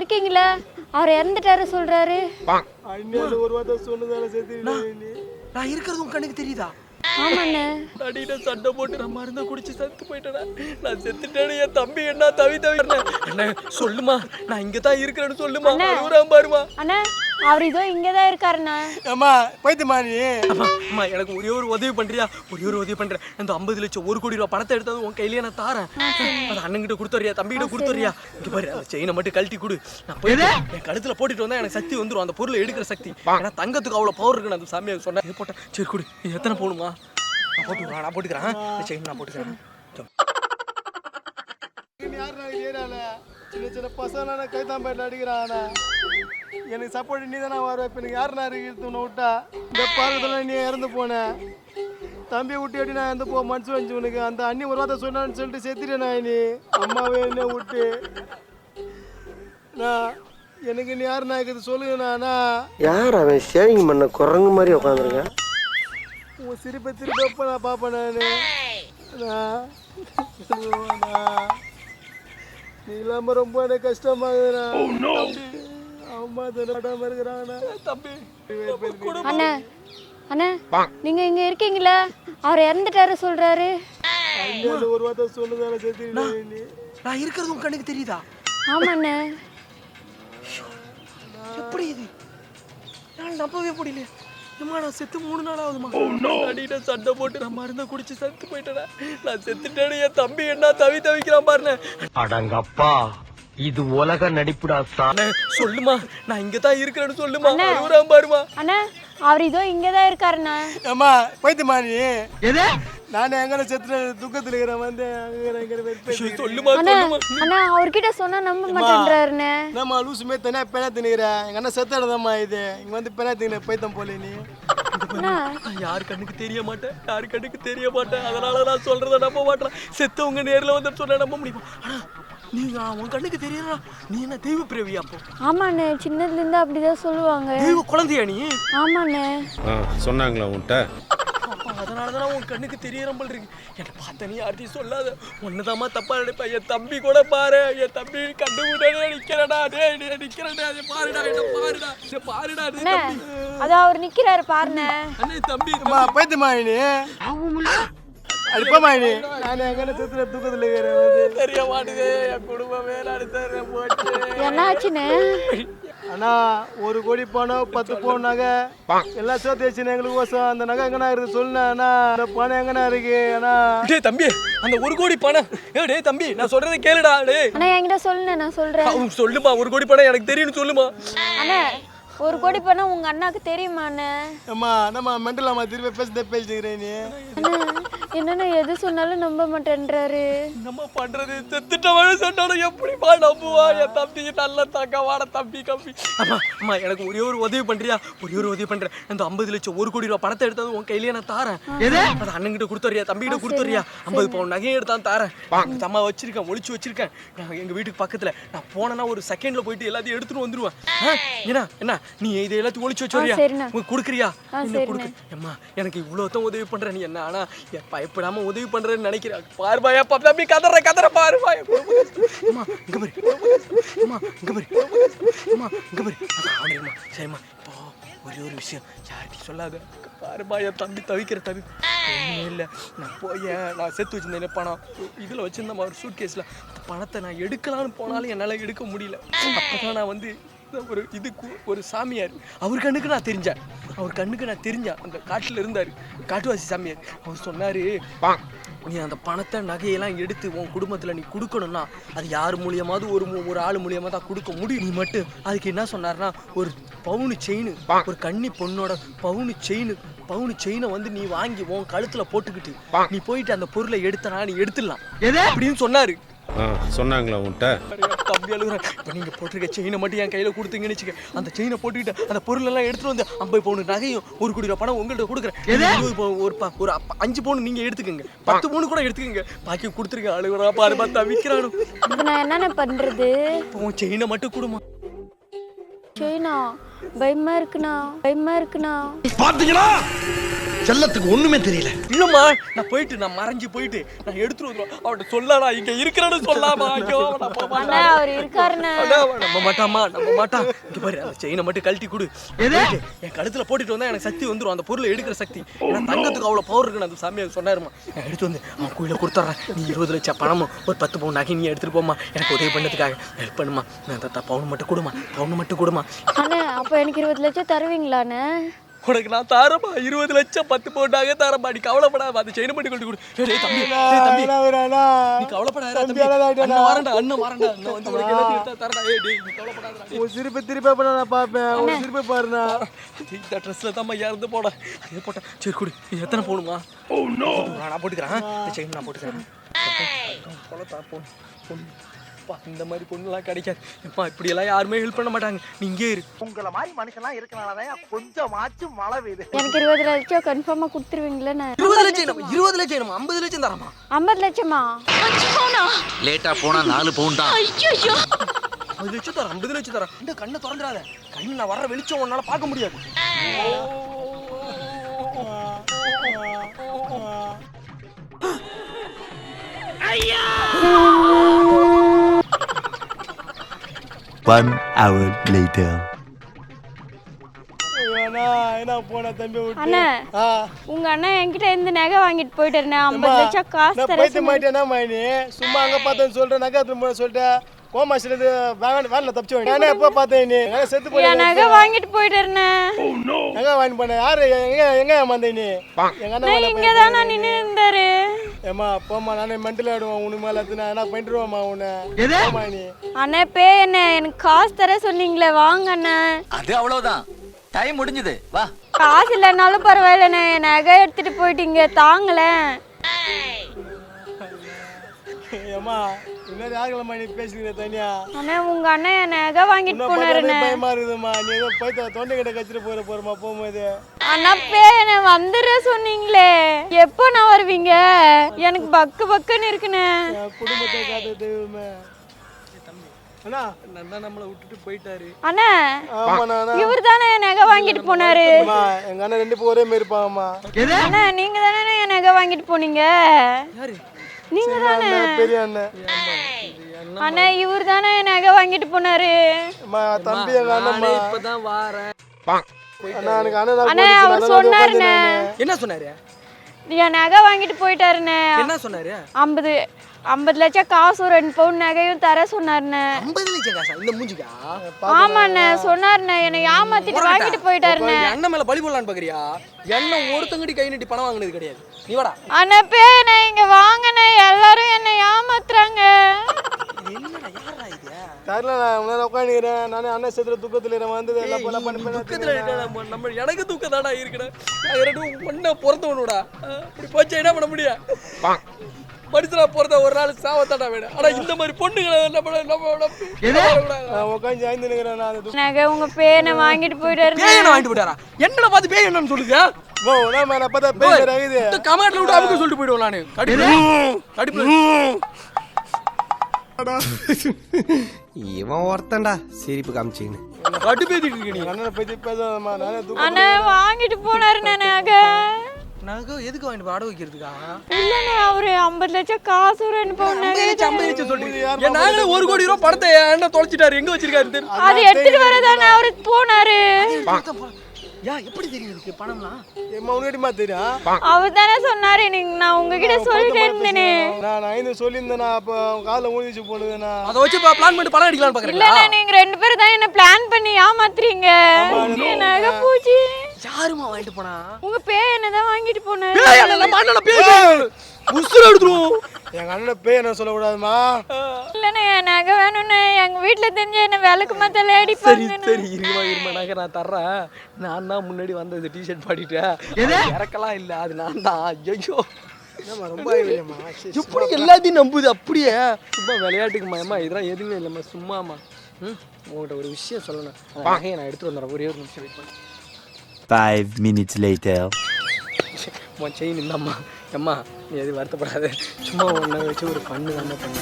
இருக்கீங்களா? அவர் இறந்துட்டாரு சொல்றாரு. அண்ணன் ஒரு வார்த்தை சொன்னதால சேர்த்து நான் இருக்கிறது உன் கண்ணுக்கு தெரியுதா? ஆமாண்ணே. அடியில சண்டை போட்டு நான் மருந்த குடிச்சு செத்து போயிட்டேன். நான் செத்துட்டேன்னு என் தம்பி என்ன தவி அண்ணே சொல்லுமா, நான் இங்கதான் இருக்கிறேன்னு சொல்லுமா. அழுகுறான் பாருமா. அண்ணா அவர் இதோ இங்கதான் இருக்காருண்ணா. அம்மா பைத்தியமா நீ? அம்மா எனக்கு ஒரே ஒரு உதவி பண்றியா? ஒரே ஒரு உதவி பண்றேன். அந்த 50 லட்சம் 1 கோடி ரூபாய் பணத்தை எடுத்தாலும் உன் கையிலேயே நான் தாரேன். அது அண்ணன்கிட்ட கொடுத்துறியா, தம்பிகிட்ட கொடுத்துறியா? இங்க பாரு, அந்த செயினை மட்டும் கழட்டி கொடு. நான் போய் என் கழுத்துல போட்டுட்டு வந்தா எனக்கு சக்தி வந்துடும், அந்த பொருளை எடுக்கிற சக்தி. ஏன்னா தங்கத்துக்கு அவ்வளவு பவர் இருக்குன்னு அந்த சாமியை சொன்னேன். போட்டேன். சரி கொடு. இது எத்தனை போகணுமா? நான் போட்டுக்கிறேன். நான் போட்டுக்கிறேன். செயின் நான் போட்டுக்கிறேன். சின்ன சின்ன பசங்க கைத்தாம்பேட்டில் அடிக்கிறான். எனக்கு சப்போர்ட் நீ தானே வர. இப்போ எனக்கு யாருனா இருக்கு உன்னை விட்டா? இந்த பாக்கத்தில் நீ இறந்து போன தம்பியை விட்டு எப்படி நான் இறந்து போ மனசு வந்துச்சு உனக்கு. அந்த அண்ணி ஒரு வார்த்தை சொன்னான்னு சொல்லிட்டு செத்துட்டேன் நான். நீ அம்மாவே என்ன விட்டு நான் எனக்கு நீ யாருண்ணா இருக்குது சொல்லுங்கண்ணா. யார் அவன் சேவிங் பண்ண குரங்கு மாதிரி உட்காந்துருக்கேன்? உன் சிரிப்பை திருப்ப நான் பார்ப்பேன் நான். நீ இல்லாம ரொம்ப எனக்கு கஷ்டமாகுதுண்ணா. அம்மா தடாம இருக்கிறாங்கண்ணா. தம்பி அண்ணா அண்ணா நீங்க இங்க இருக்கீங்களா? அவர் இறந்துட்டாரு சொல்றாரு. அண்ணன் ஒரு வார்த்தை சொன்னதால சேர்த்து நான் இருக்கிறது உன் கண்ணுக்கு தெரியுதா? ஆமாண்ணே. எப்படி இது? நான் நம்பவே முடியல. நான் செத்து 3 நாள் ஆகுதுமா. அடியில சண்டை போட்டு நான் மருந்த குடிச்சு செத்து போயிட்டேன். நான் செத்துட்டேன்னு என் தம்பி என்ன தவிக்கிறான் பாருங்க. அடங்கப்பா, இது உலக நடிப்புடா. சொல்லுமா, நான் இங்கதான் இருக்கிறேன்னு சொல்லுமா. அழுகுறான் பாருமா. அண்ணா அவர் இதோ இங்கதான் இருக்காருண்ணா. அம்மா பைத்தியமா நீ? எது? நானே எங்க செத்து துக்கத்துல இருக்கிறேன். வந்து சொல்லுமா. அண்ணா அவர்கிட்ட சொன்னா நம்ப மாட்டேன்றாருண்ணே. நம்ம லூசுமே தனியா பெணா தின்னுக்கிறேன். எங்க அண்ணன் செத்தாடதாம்மா இது. இங்க வந்து பெனா தின்ன பைத்தம் போல நீ. யாரு கண்ணுக்கு தெரிய மாட்டேன், யாரு கண்ணுக்கு தெரிய மாட்டேன். அதனால நான் சொல்றத நம்ப மாட்டேன். செத்தவங்க நேர்ல வந்து சொன்னா நம்ப முடியுமா? நீ உன் கண்ணுக்கு தெரியறா? நீ என்ன தெய்வ பிறவியா? அப்போ ஆமாண்ணே, சின்னதுல இருந்து அப்படிதான் சொல்லுவாங்க. தெய்வ குழந்தையா நீ? ஆமாண்ணே. சொன்னாங்களா உன்கிட்ட? அதனாலதான் உன் கண்ணுக்கு தெரியற போல் இருக்கு. என்ன பார்த்த நீ யார்ட்டையும் சொல்லாத. ஒன்னதாமா தப்பா நினைப்பா. என் தம்பி கூட பாரு, என் தம்பி கண்டு முன்னாடியே நிக்கிறடா. நிக்கிறடா, பாருடா, என்ன பாருடா, பாருடா. அதான் அவர் நிக்கிறாரு பாருண்ணே. அண்ணே தம்பி பைத்தியமா நீ? அடிப்பமா நீ? நானே எங்க செத்துல துக்கத்துல இருக்கிறேன். தெரிய மாட்டேது. என் குடும்பமே நடத்த போச்சு. என்னாச்சுன்னு? அண்ணா 1 கோடி பணம் 10 பவுன் நகை எல்லாம் சேர்த்து வச்சு எங்களுக்கு கோசம். அந்த நகை எங்கண்ணா இருக்கு சொல்லுண்ணா. அண்ணா அந்த பணம் எங்கண்ணா இருக்கு? அண்ணா டேய் தம்பி, அந்த 1 கோடி பணம். டேய் தம்பி, நான் சொல்றதை கேளுடா. டேய் அண்ணா என்கிட்ட சொல்லுண்ணே, நான் சொல்றேன். சொல்லுமா, 1 கோடி பணம் எனக்கு தெரியும்னு சொல்லுமா. அண்ணா 1 கோடி பணம் உங்க அண்ணாக்கு தெரியுமா அண்ணே? அம்மா நம்ம மெண்டலாமா திருப்பி பேசிட்டு நீ? அண்ணா என்னன்னா எது சொன்னாலும் நம்ப மாட்டேன்றாரு. நம்ம பண்றது செத்துட்டவனு சொன்னாலும் எப்படிப்பா நம்புவா? என் தம்பி நல்ல தங்கவாட தம்பி கம்பி. அம்மா எனக்கு ஒரே ஒரு உதவி பண்றியா? ஒரே ஒரு உதவி பண்றேன். அந்த 50 லட்சம் 1 கோடி ரூபாய் பணத்தை எடுத்தாலும் உன் கையிலேயே நான் தாரேன். அது அண்ணன்கிட்ட கொடுத்துறியா, தம்பிகிட்ட கொடுத்துறியா? 50 பவுன் நகையை எடுத்தான் தாரேன். தம்மா வச்சிருக்கேன், ஒளிச்சு வச்சிருக்கேன். நான் எங்க வீட்டுக்கு பக்கத்துல. நான் போனேன்னா ஒரு செகண்ட்ல போயிட்டு எல்லாத்தையும் எடுத்துட்டு வந்துருவேன். என்ன நீ இதை எல்லாத்தையும் ஒளிச்சு வச்சுறியா? உங்களுக்கு கொடுக்குறியா? அம்மா எனக்கு இவ்வளவுதான் உதவி பண்றேன். நீ என்ன ஆனா பயப்படாம உதவி பண்றேன்னு நினைக்கிறேன். பாருபாயா தம்பி கதற பாருபாயா. அம்மா இங்க பாரு, அம்மா இங்க பாரு, அம்மா இங்க பாரு. அம்மா சரிம்மா, இப்போ ஒரே ஒரு விஷயம் யார்கிட்டையும் சொல்லாத. பாருபாயா தம்பி தவிக்கிற தம்பி ஒன்றுமே இல்லை. நான் சேர்த்து வச்சிருந்தேன் பணம் இதில் வச்சிருந்தேன் ஒரு சூட் கேஸில். அந்த பணத்தை நான் எடுக்கலான்னு போனாலும் என்னால் எடுக்க முடியல. அப்போதான் நான் வந்து ஒரு சாமியார், அவர் கண்ணுக்கு நான் தெரிஞ்சேன். அந்த காட்டில் இருந்தார், காட்டுவாசி சாமியார். அவர் சொன்னாரு, நீ அந்த பணத்தை நகையெல்லாம் எடுத்து உன் குடும்பத்தில் நீ கொடுக்கணும்னா அது யார் மூலியமாவது ஒரு ஆள் மூலியமாக தான் கொடுக்க முடியும். நீ மட்டும் அதுக்கு என்ன சொன்னார்னா, ஒரு பவுனு செயின், ஒரு கன்னி பொண்ணோட பவுனு செயினை வந்து நீ வாங்கி உன் கழுத்துல போட்டுக்கிட்டு நீ போயிட்டு அந்த பொருளை எடுத்தனா நீ எடுத்துடலாம் அப்படின்னு சொன்னாரு. சொன்னாங்களா உன்கிட்ட? தம்பி அழுகுறேன். இப்போ நீங்கள் போட்டிருக்க செயினை மட்டும் என் கையில் கொடுத்தீங்கன்னு வச்சுக்க, அந்த செயினை போட்டுக்கிட்டு அந்த பொருள் எல்லாம் எடுத்துட்டு வந்து 50 பவுன் நகையும் 1 கோடி ரூபாய் பணம் உங்கள்கிட்ட கொடுக்குறேன். ஒரு 5 பவுன் நீங்கள் எடுத்துக்கோங்க, 10 பவுன் கூட எடுத்துக்கோங்க, பாக்கி கொடுத்துருங்க. அழுகுறா பாரு, பார்த்தா விற்கிறானு. நான் என்னென்ன பண்றது? உன் செயினை மட்டும் கொடுமா. செயினா பயமா இருக்குண்ணா. பாத்தீங்களா? செல்லத்துக்கு ஒண்ணுமே தெரியல. இல்லம்மா நான் போயிட்டு நான் மறைஞ்சு போயிட்டு நான் எடுத்துட்டு வந்துடுவேன். அவன்கிட்ட சொல்லடா இங்க இருக்கிறேன்னு சொல்லாமா. ஐயோ அண்ணா அவர் இருக்காருண்ணே. நம்ப மாட்டாமா நம்ப மாட்டான். இங்க பாரு அந்த செயினை மட்டும் கழட்டி கொடு. என் கழுத்துல போட்டுட்டு வந்தா எனக்கு சக்தி வந்துடும். அந்த பொருளை எடுக்கிற சக்தி. ஏன்னா தங்கத்துக்கு அவ்வளோ பவர் இருக்குன்னு அந்த சாமியார் சொன்னாருமா. நான் எடுத்து வந்து அவன் கோயில கொடுத்துட்றேன். நீ 20 லட்சம் பணமும் ஒரு 10 பவுன் நகை நீ எடுத்துட்டு போமா. எனக்கு உதவி பண்ணதுக்காக ஹெல்ப் பண்ணுமா. நான் பவுன் மட்டும் கொடுமா. பவுன் மட்டும் கொடுமா. அண்ணா அப்போ எனக்கு 20 லட்சம் தருவீங்களாண்ணே? உனக்கு நான் தாரமா 20 லட்சம் 10 பவுண்டாக தாரமா. நீ கவலைப்படாத. அந்த செயினை மட்டும் கொண்டு கொடு. தம்பி நீ கவலைப்படாத தம்பி. அண்ணன் வரண்டா. அண்ணன் வந்து உனக்கு எல்லாத்தையும் எடுத்தா தரடா. டேய் நீ கவலைப்படாதடா. ஒரு திருப்பி பண்ண நான் பார்ப்பேன். ஒரு திருப்பி பாருண்ணா. இந்த ட்ரெஸ்ல தான் இறந்து போட போட்டேன். சரி கொடு. இது எத்தனை போகணுமா? நான் போட்டுக்கிறேன். இந்த செயின் நான் போட்டுக்கிறேன். இந்த மாதிரி பொண்ணுலாம் கிடைக்காது. எப்பா இப்படியெல்லாம் யாருமே ஹெல்ப் பண்ண மாட்டாங்க. நீ இங்கே இரு. உங்களை மாதிரி மனுஷன்லாம் இருக்கனாலதான் கொஞ்சமாச்சும் மழை பெய்யுது. எனக்கு 20 லட்சம் கன்ஃபார்மா கொடுத்துருவீங்களே? 20 லட்சம் 20 லட்சம் 50 லட்சம் தரமா? 50 லட்சமா? லேட்டா போனா 4 பவுன் தான். 50 லட்சம் தரேன். 50 லட்சம் தரேன். இந்த கண்ணை திறந்துடாத. கண்ணு நான் வர்ற வெளிச்சம் உன்னால பார்க்க முடியாது. One hour later. என்ன போன தம்பி விட்டு. அண்ணா உங்க அண்ணன் என்கிட்ட இருந்து நகை வாங்கிட்டு போயிட்டாருண்ணே. 50 லட்சம் காசு நான் தர போயிட்டு மாட்டேன்னா மைனி சும்மா அங்க பார்த்தேன்னு சொல்றேன். நகை எடுத்து சொல்லிட்டேன். கோமாசில இது வேன்ல தப்பிச்சு வாங்க. நானே எப்போ பார்த்தேன் நீ செத்து போய் நகை வாங்கிட்டு போயிட்டாருண்ணே. நகை வாங்கி போன யாரு எங்க ஏமாந்த நீ? எங்க அண்ணன் இங்க தானே நின்று இருந்தாரு. ஏமா போமா நானே மென்டல் ஆடுவேன். உனக்கு மேல என்ன பண்ணிடுவோம்மா உன்னை. போமா நீ. அண்ணே பே என்ன எனக்கு காசு தர சொன்னீங்களே வாங்க அண்ணே. அது அவ்வளவுதான். டைம் முடிஞ்சது. வா. காசு இல்லைனாலும் பரவாயில்லண்ணே. நகை எடுத்துட்டு போயிட்டீங்க தாங்கல. ஏமா இன்னொரு ஆகலமா நீ பேசுகிற தனியா. அண்ணே உங்க அண்ணன் என் நகை வாங்கிட்டு போனாருண்ணே. பயமா இருக்குதுமா. நீ ஏதோ போயிட்டு தொண்டை கிட்ட கச்சிட்டு போறமா போகும்போது. அண்ணா பே என்ன வந்துடுற சொன்னீங்களே. எப்போ நான் வருவீங்க? எனக்கு பக்கு பக்குன்னு இருக்குண்ணே. குடும்பத்தை காத்து தெய்வமே. அண்ணா நம்மளை விட்டுட்டு போயிட்டாரு. அண்ணா ஆமாண்ணா. இவர் தானே என் நகை வாங்கிட்டு போனாரு. எங்க அண்ணன் 2 பேரும் ஒரே மாதிரி இருப்பாங்கம்மா. அண்ணா நீங்க தானே என் நகை வாங்கிட்டு போனீங்க? நீங்க தானே பெரிய அண்ணன். அண்ணா இவர் தானே என் நகை வாங்கிட்டு போனாரு. தம்பி எங்க அண்ணன் இப்பதான் வாரேன். அண்ணா எனக்கு அண்ணன் அண்ணா அவர் சொன்னாருண்ணே. என்ன சொன்னாரு? என் நகை வாங்கிட்டு போயிட்டாருண்ணே. என்ன சொன்னாரு? 50 லட்சம் காசு 2 பவுன் நகையும் தர சொன்னாருண்ணே. 50 லட்சம் காசா? இந்த மூஞ்சிக்கா? ஆமாண்ணே சொன்னாருண்ணே. என்னை ஏமாத்திட்டு வாங்கிட்டு போயிட்டாருண்ணே. அண்ணன் மேல பழி போடலான்னு பாக்குறியா? என்ன ஒருத்தங்கடி கை நீட்டி பணம் வாங்கினது கிடையாது. நீ வாடா. அண்ணா பே நான் இங்க வாங்கண்ணே. எல்லாரும் என்னை ஏமாத்துறாங்க. என்னடா யாரா இது? தெரியல நான் முன்னாடி உட்காந்துக்கிறேன். நானே அண்ணன் சேர்த்துல துக்கத்துல வந்தது எல்லாம் போல துக்கத்துல நம்ம எனக்கு தூக்கம் தாடா இருக்கிறேன். ஒன்ன பிறந்தவனோடா இப்படி போச்சு என்ன பண்ண முடியும்? மனுஷனா பிறந்த ஒரு நாள் சாவத்தாடா வேணும். ஆனா இந்த மாதிரி பொண்ணுங்களை உட்காந்து ஆய்ந்து நிக்கிறேன். நான் நகை உங்க பேனை வாங்கிட்டு போயிட்டாரு. பேயனை வாங்கிட்டு போயிட்டாரா? என்னடா பார்த்து பேய் என்னன்னு சொல்லுங்க. கமெண்ட்ல விட்டு அவங்க சொல்லிட்டு போயிடுவோம். நானு கடுப்பு இவன் ஒருத்தன்டா சிரிப்பு காமிச்சின்னு கடுப்பேத்திட்டு இருக்க நீ. அண்ணனை பத்தி பேசாதம்மா. நானே அண்ணா வாங்கிட்டு போனாருண்ணே நகை. நகை எதுக்கு வாங்கிட்டு போய் அடை வைக்கிறதுக்கா? இல்லண்ணே அவரு 50 லட்சம் காசு 2 பவுன் நகை 50 லட்சம் சொல்றீங்க. நாங்களே 1 கோடி ரூபாய் பணத்தை என்ன தொலைச்சிட்டாரு. எங்க வச்சிருக்காரு? அது எடுத்துட்டு வரதானே அவரு போனாரு. யா எப்படி தெரியும் இதுக்கு பணம்லாம்? உன்னிடமா தெரியும். அவர் தானே சொன்னாரு. நான் உங்ககிட்ட சொல்லிட்டே இருந்தேனே. நான் 5 சொல்லியிருந்தேன். அப்போ காலில் ஊழிச்சு போடுவேண்ணா. அதை வச்சு பிளான் பண்ணி பணம் அடிக்கலாம்னு பாக்குறீங்களா? இல்லண்ணே நீங்க 2 பேரும் தான் என்ன பிளான் பண்ணி ஏமாத்துறீங்க. நகை பூச்சி யாருமா வாங்கிட்டு போனா? உங்க பேய் என்னதான் வாங்கிட்டு போனாரு. உசுர எடுத்துரும். எங்க அண்ணனை பேய் என்ன சொல்லக்கூடாதுமா. இல்லண்ணே நகை வேணும்னு எங்க வீட்டுல தெரிஞ்ச என்ன விளக்கு மத்தல சரி அடிப்பாங்க. சரி இருமா நகை நான் தர்றேன். நான் தான் முன்னாடி வந்தது டிஷர்ட் பாடிட்டேன். இறக்கலாம் இல்ல அது நான் தான். ஐயோ ரொம்ப எப்படி எல்லாத்தையும் நம்புது அப்படியே? சும்மா விளையாட்டுக்கு மயமா இதெல்லாம் எதுவுமே இல்லைம்மா சும்மாமா. உங்கள்கிட்ட ஒரு விஷயம் சொல்லணும். நகையை நான் எடுத்து வந்துடுறேன். ஒரே ஒரு நிமிஷம் வெயிட் பண்ணு. 5 minutes later. செயின் இந்தம்மா. அம்மா நீ எதுவும் வருத்தப்படாத. சும்மா ஒன்றை வச்சு ஒரு பண்ணு தானே பண்ணு.